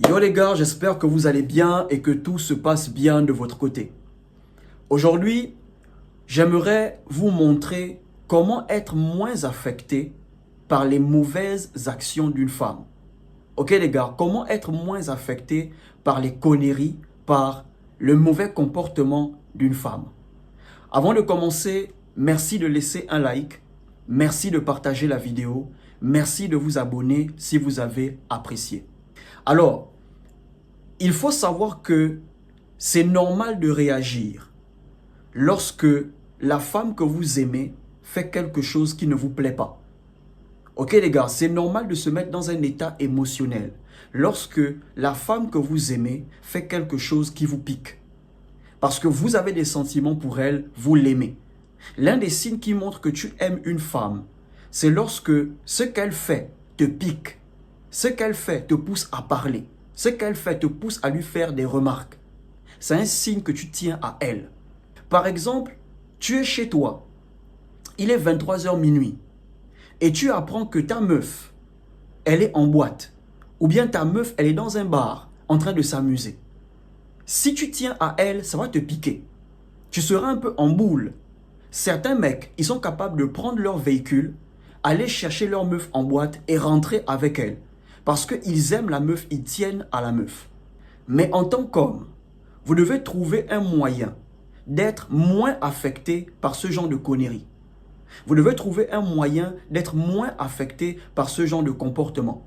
Yo les gars, j'espère que vous allez bien et que tout se passe bien de votre côté. Aujourd'hui, j'aimerais vous montrer comment être moins affecté par les mauvaises actions d'une femme. Ok les gars, comment être moins affecté par les conneries, par le mauvais comportement d'une femme. Avant de commencer, merci de laisser un like, merci de partager la vidéo, merci de vous abonner si vous avez apprécié. Alors, il faut savoir que c'est normal de réagir lorsque la femme que vous aimez fait quelque chose qui ne vous plaît pas. Ok les gars, c'est normal de se mettre dans un état émotionnel lorsque la femme que vous aimez fait quelque chose qui vous pique. Parce que vous avez des sentiments pour elle, vous l'aimez. L'un des signes qui montre que tu aimes une femme, c'est lorsque ce qu'elle fait te pique, ce qu'elle fait te pousse à parler. Ce qu'elle fait te pousse à lui faire des remarques. C'est un signe que tu tiens à elle. Par exemple, tu es chez toi. Il est 23h minuit. Et tu apprends que ta meuf, elle est en boîte. Ou bien ta meuf, elle est dans un bar en train de s'amuser. Si tu tiens à elle, ça va te piquer. Tu seras un peu en boule. Certains mecs, ils sont capables de prendre leur véhicule, aller chercher leur meuf en boîte et rentrer avec elle. Parce qu'ils aiment la meuf, ils tiennent à la meuf. Mais en tant qu'homme, vous devez trouver un moyen d'être moins affecté par ce genre de conneries. Vous devez trouver un moyen d'être moins affecté par ce genre de comportement.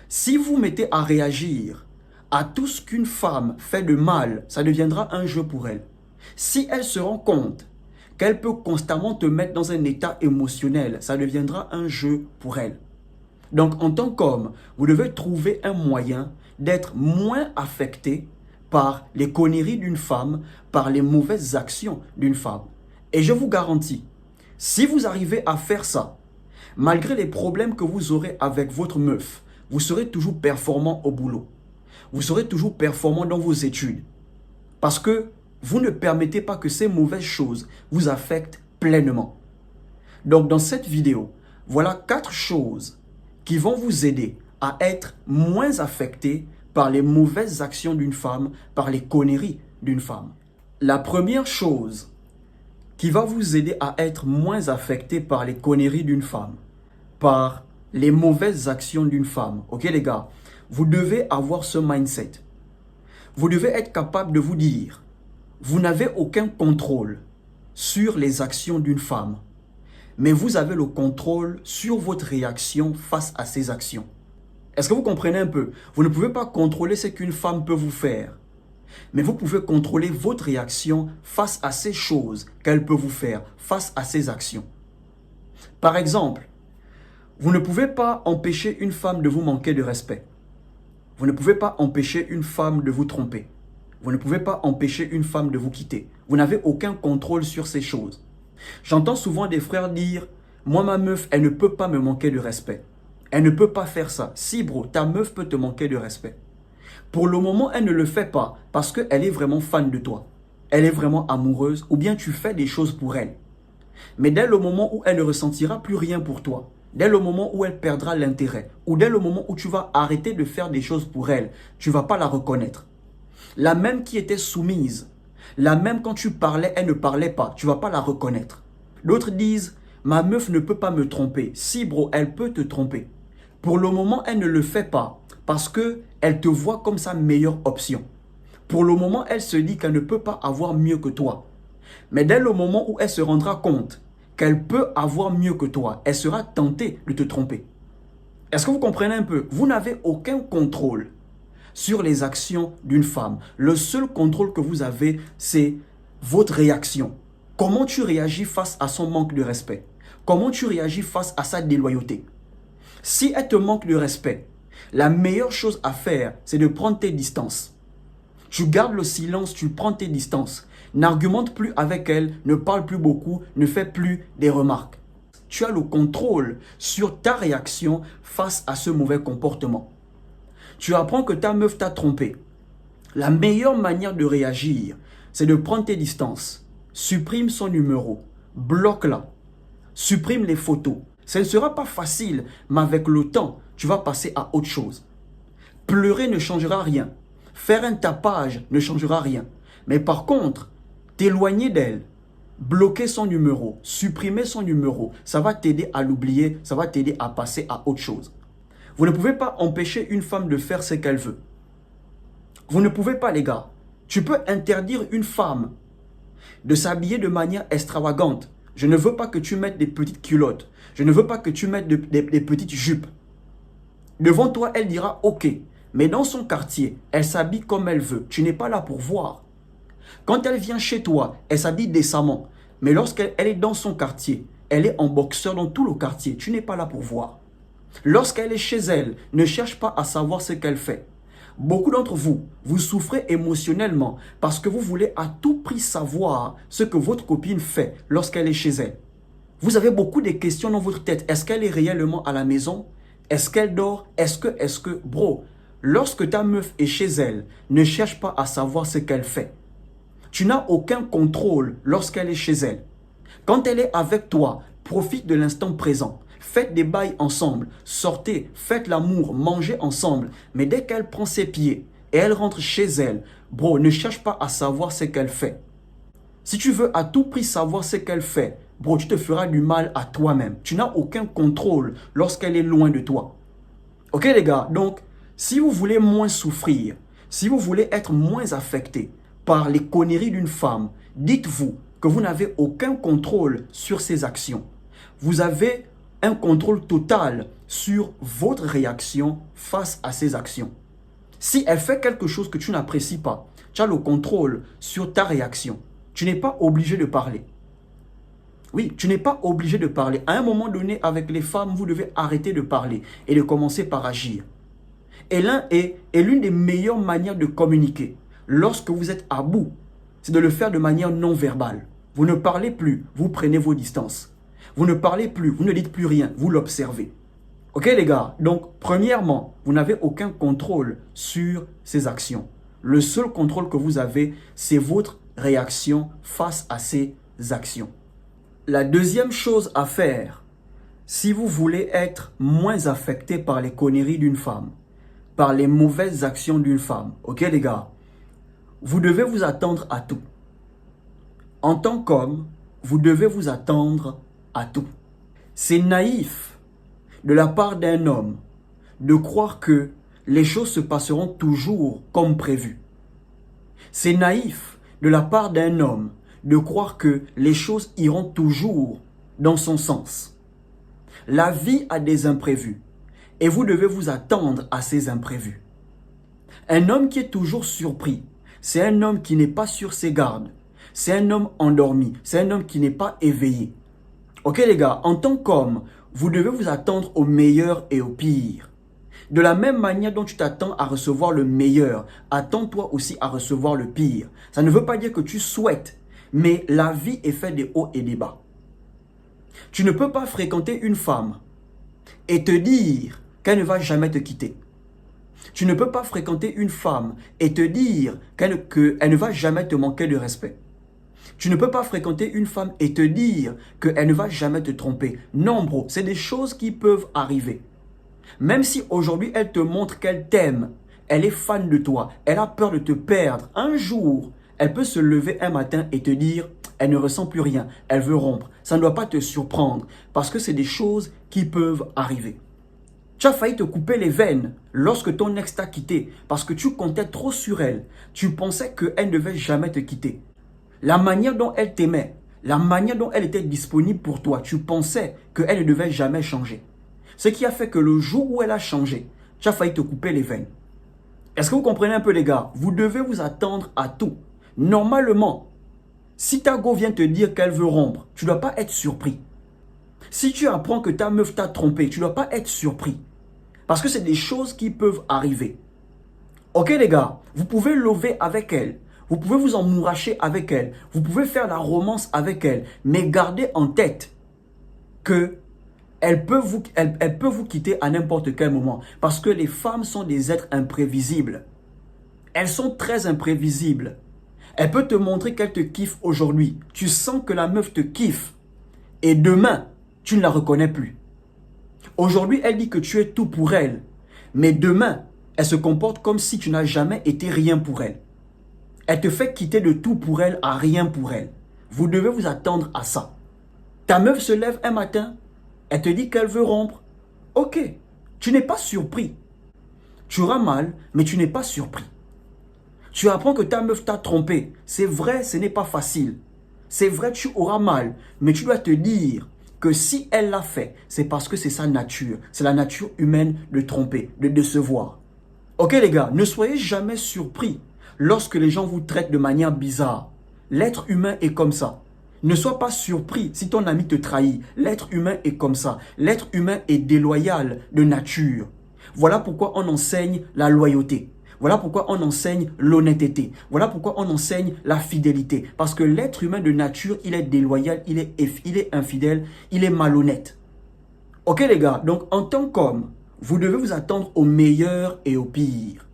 Si vous mettez à réagir à tout ce qu'une femme fait de mal, ça deviendra un jeu pour elle. Si elle se rend compte qu'elle peut constamment te mettre dans un état émotionnel, ça deviendra un jeu pour elle. Donc, en tant qu'homme, vous devez trouver un moyen d'être moins affecté par les conneries d'une femme, par les mauvaises actions d'une femme. Et je vous garantis, si vous arrivez à faire ça, malgré les problèmes que vous aurez avec votre meuf, vous serez toujours performant au boulot. Vous serez toujours performant dans vos études. Parce que vous ne permettez pas que ces mauvaises choses vous affectent pleinement. Donc, dans cette vidéo, voilà 4 choses qui vont vous aider à être moins affecté par les mauvaises actions d'une femme, par les conneries d'une femme. La première chose qui va vous aider à être moins affecté par les conneries d'une femme, par les mauvaises actions d'une femme, ok les gars, vous devez avoir ce mindset. Vous devez être capable de vous dire, vous n'avez aucun contrôle sur les actions d'une femme. Mais vous avez le contrôle sur votre réaction face à ces actions. Est-ce que vous comprenez un peu? Vous ne pouvez pas contrôler ce qu'une femme peut vous faire. Mais vous pouvez contrôler votre réaction face à ces choses qu'elle peut vous faire, face à ces actions. Par exemple, vous ne pouvez pas empêcher une femme de vous manquer de respect. Vous ne pouvez pas empêcher une femme de vous tromper. Vous ne pouvez pas empêcher une femme de vous quitter. Vous n'avez aucun contrôle sur ces choses. J'entends souvent des frères dire « Moi, ma meuf, elle ne peut pas me manquer de respect. Elle ne peut pas faire ça. » Si, bro, ta meuf peut te manquer de respect. Pour le moment, elle ne le fait pas parce qu'elle est vraiment fan de toi. Elle est vraiment amoureuse ou bien tu fais des choses pour elle. Mais dès le moment où elle ne ressentira plus rien pour toi, dès le moment où elle perdra l'intérêt ou dès le moment où tu vas arrêter de faire des choses pour elle, tu ne vas pas la reconnaître. La même qui était soumise, la même quand tu parlais, elle ne parlait pas. Tu ne vas pas la reconnaître. D'autres disent, ma meuf ne peut pas me tromper. Si bro, elle peut te tromper. Pour le moment, elle ne le fait pas parce qu'elle te voit comme sa meilleure option. Pour le moment, elle se dit qu'elle ne peut pas avoir mieux que toi. Mais dès le moment où elle se rendra compte qu'elle peut avoir mieux que toi, elle sera tentée de te tromper. Est-ce que vous comprenez un peu? Vous n'avez aucun contrôle sur les actions d'une femme. Le seul contrôle que vous avez, c'est votre réaction. Comment tu réagis face à son manque de respect? Comment tu réagis face à sa déloyauté? Si elle te manque de respect, la meilleure chose à faire, c'est de prendre tes distances. Tu gardes le silence, tu prends tes distances. N'argumente plus avec elle, ne parle plus beaucoup, ne fais plus des remarques. Tu as le contrôle sur ta réaction face à ce mauvais comportement. Tu apprends que ta meuf t'a trompé. La meilleure manière de réagir, c'est de prendre tes distances. Supprime son numéro. Bloque-la. Supprime les photos. Ce ne sera pas facile, mais avec le temps, tu vas passer à autre chose. Pleurer ne changera rien. Faire un tapage ne changera rien. Mais par contre, t'éloigner d'elle, bloquer son numéro, supprimer son numéro, ça va t'aider à l'oublier, ça va t'aider à passer à autre chose. Vous ne pouvez pas empêcher une femme de faire ce qu'elle veut. Vous ne pouvez pas, les gars. Tu peux interdire une femme de s'habiller de manière extravagante. Je ne veux pas que tu mettes des petites culottes. Je ne veux pas que tu mettes des petites jupes. Devant toi, elle dira « Ok ». Mais dans son quartier, elle s'habille comme elle veut. Tu n'es pas là pour voir. Quand elle vient chez toi, elle s'habille décemment. Mais lorsqu'elle est dans son quartier, elle est en boxeur dans tout le quartier. Tu n'es pas là pour voir. Lorsqu'elle est chez elle, ne cherche pas à savoir ce qu'elle fait. Beaucoup d'entre vous, vous souffrez émotionnellement parce que vous voulez à tout prix savoir ce que votre copine fait lorsqu'elle est chez elle. Vous avez beaucoup de questions dans votre tête. Est-ce qu'elle est réellement à la maison? Est-ce qu'elle dort? Est-ce que, bro, lorsque ta meuf est chez elle, ne cherche pas à savoir ce qu'elle fait. Tu n'as aucun contrôle lorsqu'elle est chez elle. Quand elle est avec toi, profite de l'instant présent. Faites des bails ensemble, sortez, faites l'amour, mangez ensemble. Mais dès qu'elle prend ses pieds et elle rentre chez elle, bro, ne cherche pas à savoir ce qu'elle fait. Si tu veux à tout prix savoir ce qu'elle fait, bro, tu te feras du mal à toi-même. Tu n'as aucun contrôle lorsqu'elle est loin de toi. Ok les gars, donc si vous voulez moins souffrir, si vous voulez être moins affecté par les conneries d'une femme, dites-vous que vous n'avez aucun contrôle sur ses actions. Vous avez un contrôle total sur votre réaction face à ses actions. Si elle fait quelque chose que tu n'apprécies pas, tu as le contrôle sur ta réaction. Tu n'es pas obligé de parler. Oui, tu n'es pas obligé de parler. À un moment donné, avec les femmes, vous devez arrêter de parler et de commencer par agir. Et l'une des meilleures manières de communiquer, lorsque vous êtes à bout, c'est de le faire de manière non verbale. Vous ne parlez plus, vous prenez vos distances. Vous ne parlez plus, vous ne dites plus rien, vous l'observez. Ok les gars, donc premièrement, vous n'avez aucun contrôle sur ces actions. Le seul contrôle que vous avez, c'est votre réaction face à ces actions. La deuxième chose à faire, si vous voulez être moins affecté par les conneries d'une femme, par les mauvaises actions d'une femme, ok les gars, vous devez vous attendre à tout. En tant qu'homme, vous devez vous attendre à tout. C'est naïf de la part d'un homme de croire que les choses se passeront toujours comme prévu. C'est naïf de la part d'un homme de croire que les choses iront toujours dans son sens. La vie a des imprévus et vous devez vous attendre à ces imprévus. Un homme qui est toujours surpris, c'est un homme qui n'est pas sur ses gardes. C'est un homme endormi, c'est un homme qui n'est pas éveillé. Ok les gars, en tant qu'homme, vous devez vous attendre au meilleur et au pire. De la même manière dont tu t'attends à recevoir le meilleur, attends-toi aussi à recevoir le pire. Ça ne veut pas dire que tu souhaites, mais la vie est faite des hauts et des bas. Tu ne peux pas fréquenter une femme et te dire qu'elle ne va jamais te quitter. Tu ne peux pas fréquenter une femme et te dire qu'elle ne va jamais te manquer de respect. Tu ne peux pas fréquenter une femme et te dire qu'elle ne va jamais te tromper. Non, bro, c'est des choses qui peuvent arriver. Même si aujourd'hui, elle te montre qu'elle t'aime, elle est fan de toi, elle a peur de te perdre, un jour, elle peut se lever un matin et te dire, elle ne ressent plus rien, elle veut rompre. Ça ne doit pas te surprendre parce que c'est des choses qui peuvent arriver. Tu as failli te couper les veines lorsque ton ex t'a quitté parce que tu comptais trop sur elle. Tu pensais qu'elle ne devait jamais te quitter. La manière dont elle t'aimait, la manière dont elle était disponible pour toi, tu pensais qu'elle ne devait jamais changer. Ce qui a fait que le jour où elle a changé, tu as failli te couper les veines. Est-ce que vous comprenez un peu les gars? Vous devez vous attendre à tout. Normalement, si ta go vient te dire qu'elle veut rompre, tu ne dois pas être surpris. Si tu apprends que ta meuf t'a trompé, tu ne dois pas être surpris. Parce que c'est des choses qui peuvent arriver. Ok les gars, vous pouvez lever avec elle. Vous pouvez vous emmouracher avec elle. Vous pouvez faire la romance avec elle. Mais gardez en tête que elle peut vous quitter à n'importe quel moment. Parce que les femmes sont des êtres imprévisibles. Elles sont très imprévisibles. Elle peut te montrer qu'elle te kiffe aujourd'hui. Tu sens que la meuf te kiffe. Et demain, tu ne la reconnais plus. Aujourd'hui, elle dit que tu es tout pour elle. Mais demain, elle se comporte comme si tu n'as jamais été rien pour elle. Elle te fait quitter de tout pour elle à rien pour elle. Vous devez vous attendre à ça. Ta meuf se lève un matin, elle te dit qu'elle veut rompre. Ok, tu n'es pas surpris. Tu auras mal, mais tu n'es pas surpris. Tu apprends que ta meuf t'a trompé. C'est vrai, ce n'est pas facile. C'est vrai, tu auras mal, mais tu dois te dire que si elle l'a fait, c'est parce que c'est sa nature. C'est la nature humaine de tromper, de décevoir. Ok les gars, ne soyez jamais surpris lorsque les gens vous traitent de manière bizarre. L'être humain est comme ça. Ne sois pas surpris si ton ami te trahit. L'être humain est comme ça. L'être humain est déloyal de nature. Voilà pourquoi on enseigne la loyauté. Voilà pourquoi on enseigne l'honnêteté. Voilà pourquoi on enseigne la fidélité. Parce que l'être humain de nature, il est déloyal, il est infidèle, il est malhonnête. Ok les gars, donc en tant qu'homme, vous devez vous attendre au meilleur et au pire.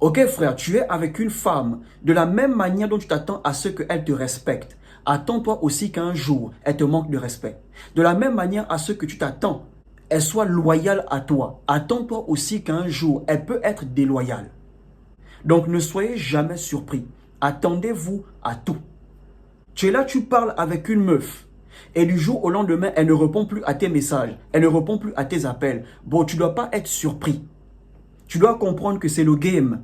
Ok frère, tu es avec une femme, de la même manière dont tu t'attends à ce qu'elle te respecte. Attends-toi aussi qu'un jour, elle te manque de respect. De la même manière à ce que tu t'attends, elle soit loyale à toi. Attends-toi aussi qu'un jour, elle peut être déloyale. Donc ne soyez jamais surpris. Attendez-vous à tout. Tu es là, tu parles avec une meuf. Et du jour au lendemain, elle ne répond plus à tes messages. Elle ne répond plus à tes appels. Bon, tu ne dois pas être surpris. Tu dois comprendre que c'est le game.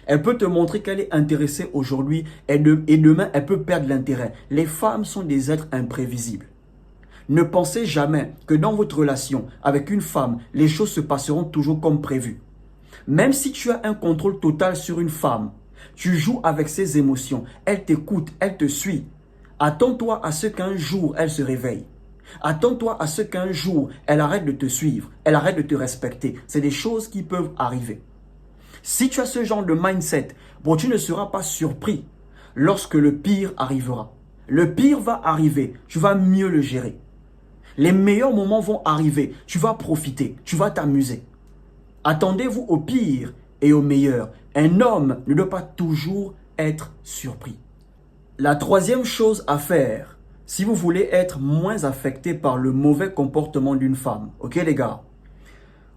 Elle peut te montrer qu'elle est intéressée aujourd'hui et demain, elle peut perdre l'intérêt. Les femmes sont des êtres imprévisibles. Ne pensez jamais que dans votre relation avec une femme, les choses se passeront toujours comme prévu. Même si tu as un contrôle total sur une femme, tu joues avec ses émotions, elle t'écoute, elle te suit. Attends-toi à ce qu'un jour, elle se réveille. Attends-toi à ce qu'un jour, elle arrête de te suivre, elle arrête de te respecter. C'est des choses qui peuvent arriver. Si tu as ce genre de mindset, bon, tu ne seras pas surpris lorsque le pire arrivera. Le pire va arriver, tu vas mieux le gérer. Les meilleurs moments vont arriver, tu vas profiter, tu vas t'amuser. Attendez-vous au pire et au meilleur. Un homme ne doit pas toujours être surpris. La troisième chose à faire, si vous voulez être moins affecté par le mauvais comportement d'une femme, ok les gars,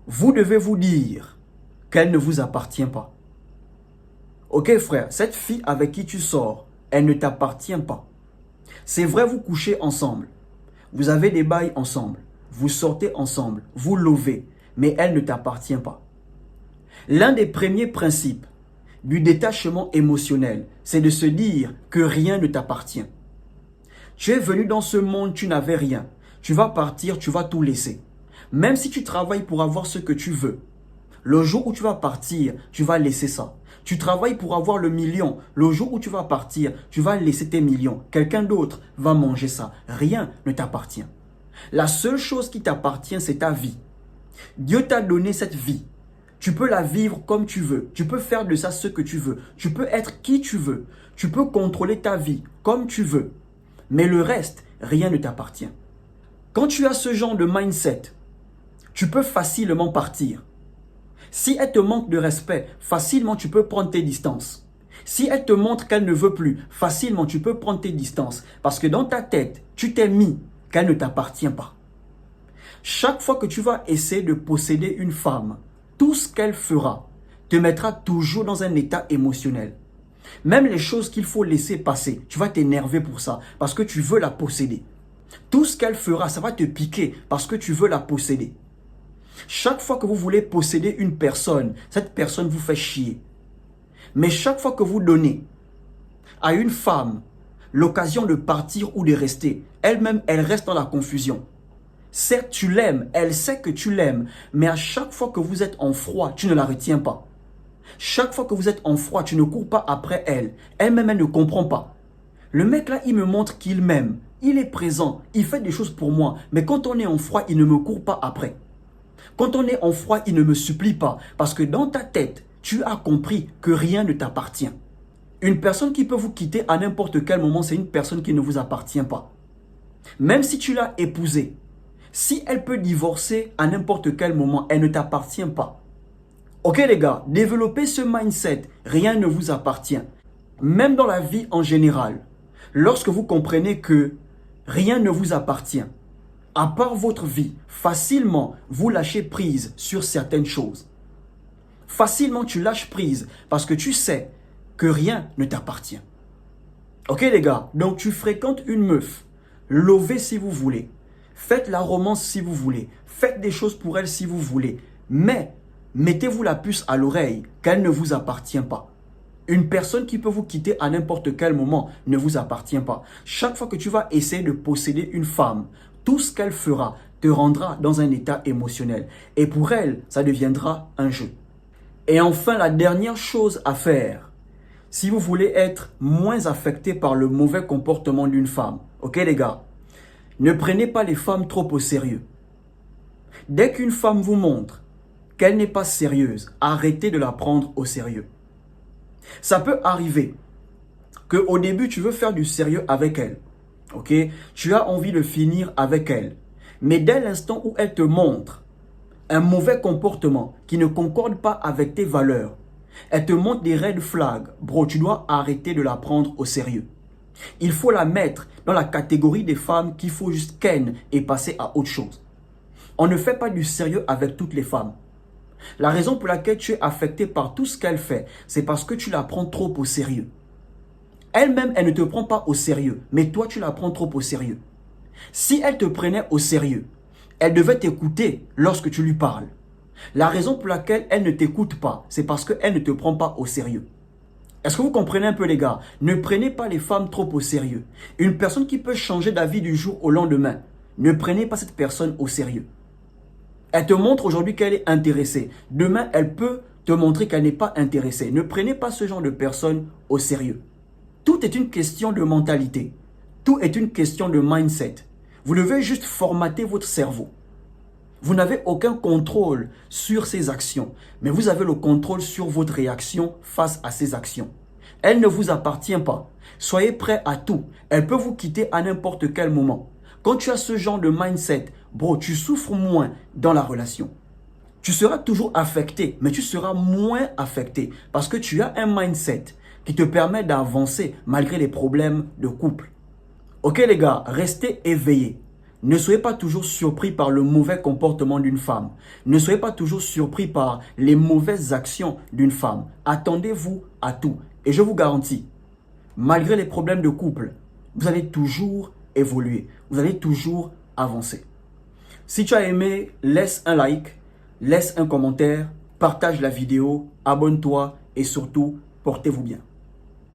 vous devez vous dire qu'elle ne vous appartient pas. Ok frère, cette fille avec qui tu sors, elle ne t'appartient pas. C'est vrai, vous couchez ensemble, vous avez des bails ensemble, vous sortez ensemble, vous lovez, mais elle ne t'appartient pas. L'un des premiers principes du détachement émotionnel, c'est de se dire que rien ne t'appartient. Tu es venu dans ce monde, tu n'avais rien. Tu vas partir, tu vas tout laisser. Même si tu travailles pour avoir ce que tu veux, le jour où tu vas partir, tu vas laisser ça. Tu travailles pour avoir le million. Le jour où tu vas partir, tu vas laisser tes millions. Quelqu'un d'autre va manger ça. Rien ne t'appartient. La seule chose qui t'appartient, c'est ta vie. Dieu t'a donné cette vie. Tu peux la vivre comme tu veux. Tu peux faire de ça ce que tu veux. Tu peux être qui tu veux. Tu peux contrôler ta vie comme tu veux. Mais le reste, rien ne t'appartient. Quand tu as ce genre de mindset, tu peux facilement partir. Si elle te manque de respect, facilement tu peux prendre tes distances. Si elle te montre qu'elle ne veut plus, facilement tu peux prendre tes distances. Parce que dans ta tête, tu t'es mis qu'elle ne t'appartient pas. Chaque fois que tu vas essayer de posséder une femme, tout ce qu'elle fera te mettra toujours dans un état émotionnel. Même les choses qu'il faut laisser passer, tu vas t'énerver pour ça, parce que tu veux la posséder. Tout ce qu'elle fera, ça va te piquer, parce que tu veux la posséder. Chaque fois que vous voulez posséder une personne, cette personne vous fait chier. Mais chaque fois que vous donnez à une femme l'occasion de partir ou de rester, elle-même, elle reste dans la confusion. Certes, tu l'aimes, elle sait que tu l'aimes, mais à chaque fois que vous êtes en froid, tu ne la retiens pas. Chaque fois que vous êtes en froid, tu ne cours pas après elle. Elle-même, elle ne comprend pas. Le mec là, il me montre qu'il m'aime. Il est présent, il fait des choses pour moi. Mais quand on est en froid, il ne me court pas après. Quand on est en froid, il ne me supplie pas. Parce que dans ta tête, tu as compris que rien ne t'appartient. Une personne qui peut vous quitter à n'importe quel moment, c'est une personne qui ne vous appartient pas. Même si tu l'as épousée, si elle peut divorcer à n'importe quel moment, elle ne t'appartient pas. Ok les gars, développez ce mindset, rien ne vous appartient. Même dans la vie en général, lorsque vous comprenez que rien ne vous appartient, à part votre vie, facilement vous lâchez prise sur certaines choses. Facilement, tu lâches prise parce que tu sais que rien ne t'appartient. Ok les gars, donc tu fréquentes une meuf, lovez si vous voulez, faites la romance si vous voulez, faites des choses pour elle si vous voulez, mais mettez-vous la puce à l'oreille qu'elle ne vous appartient pas. Une personne qui peut vous quitter à n'importe quel moment ne vous appartient pas. Chaque fois que tu vas essayer de posséder une femme, tout ce qu'elle fera te rendra dans un état émotionnel. Et pour elle, ça deviendra un jeu. Et enfin, la dernière chose à faire, si vous voulez être moins affecté par le mauvais comportement d'une femme, ok les gars, ne prenez pas les femmes trop au sérieux. Dès qu'une femme vous montre qu'elle n'est pas sérieuse, arrêtez de la prendre au sérieux. Ça peut arriver qu'au début, tu veux faire du sérieux avec elle, ok? Tu as envie de finir avec elle. Mais dès l'instant où elle te montre un mauvais comportement qui ne concorde pas avec tes valeurs, elle te montre des red flags, bro, tu dois arrêter de la prendre au sérieux. Il faut la mettre dans la catégorie des femmes qu'il faut juste ken et passer à autre chose. On ne fait pas du sérieux avec toutes les femmes. La raison pour laquelle tu es affecté par tout ce qu'elle fait, c'est parce que tu la prends trop au sérieux. Elle-même, elle ne te prend pas au sérieux, mais toi, tu la prends trop au sérieux. Si elle te prenait au sérieux, elle devait t'écouter lorsque tu lui parles. La raison pour laquelle elle ne t'écoute pas, c'est parce qu'elle ne te prend pas au sérieux. Est-ce que vous comprenez un peu les gars? Ne prenez pas les femmes trop au sérieux. Une personne qui peut changer d'avis du jour au lendemain, ne prenez pas cette personne au sérieux. Elle te montre aujourd'hui qu'elle est intéressée. Demain, elle peut te montrer qu'elle n'est pas intéressée. Ne prenez pas ce genre de personne au sérieux. Tout est une question de mentalité. Tout est une question de mindset. Vous devez juste formater votre cerveau. Vous n'avez aucun contrôle sur ces actions, mais vous avez le contrôle sur votre réaction face à ces actions. Elle ne vous appartient pas. Soyez prêts à tout. Elle peut vous quitter à n'importe quel moment. Quand tu as ce genre de mindset, bro, tu souffres moins dans la relation. Tu seras toujours affecté, mais tu seras moins affecté parce que tu as un mindset qui te permet d'avancer malgré les problèmes de couple. Ok les gars, restez éveillés. Ne soyez pas toujours surpris par le mauvais comportement d'une femme. Ne soyez pas toujours surpris par les mauvaises actions d'une femme. Attendez-vous à tout. Et je vous garantis, malgré les problèmes de couple, vous allez toujours évoluer. Vous allez toujours avancer. Si tu as aimé, laisse un like, laisse un commentaire, partage la vidéo, abonne-toi et surtout, portez-vous bien.